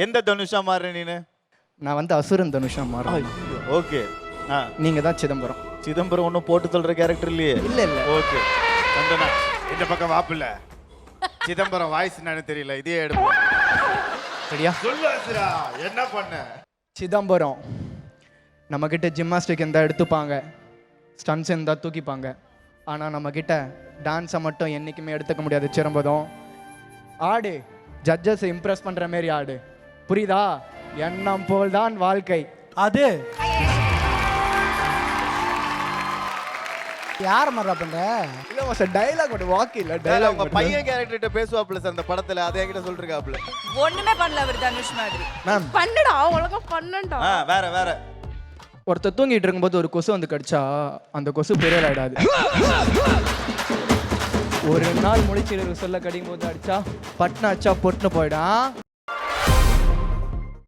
எந்த தனுஷா மாறுற நீனு? நான் வந்து அசுரன் தனுஷா மாறுறேன். ஓகே. நீங்க தான் சிதம்பரம். சிதம்பரம் ஒன்றும் போட்டு சொல்ற கேரக்டர் இல்லையே. இல்ல இல்ல. ஓகே. சந்தனா இந்த பக்கம் வாப்பில்ல. சிதம்பரம் வாய்ஸ் என்னன்னு தெரியல. இதே எடுப்போம். சரியா? சொல்லு அசுரா, என்ன பண்ண? சிதம்பரம் நம்ம கிட்ட ஜிம்னாஸ்டிக் இருந்தா எடுத்துப்பாங்க, ஸ்டன்ஸ் இருந்தா தூக்கிப்பாங்க. ஆனா நம்ம கிட்ட டான்ஸை மட்டும் என்னைக்குமே எடுத்துக்க முடியாது. சிதம்பரம் ஆடு, ஜட்ஜஸ் இம்ப்ரெஸ் பண்ற மாதிரி ஆடு. புரியுதா? எண்ணம் போல் தான் வாழ்க்கை. அது யார மறா பண்ற? இல்ல மாஸ்டர், டயலாக் மட்டும் வாக்கு இல்ல. உங்க டயலாக் பையன் கேரக்டர்கிட்ட பேசுவாப்ல சார் அந்த படத்துல. அதே என்கிட்ட சொல்லிருக்காப்ல. ஒண்ணுமே பண்ணல அவர் தனுஷ் மாதிரி. மேம் பண்ணுடா, ஒழுங்கா பண்ணண்டா. வேற வேற. ஒருத்தர் தூங்கிட்டு இருக்கும்போது ஒரு கொசு வந்து கடிச்சா அந்த கொசு பெரிய ஆயிடாது. ஒரு நாள் முழிச்சிரு சொல்ல கடிக்கும் போது அடிச்சா பட்னா அடிச்சா பொட்டுன்னு போயிடும்.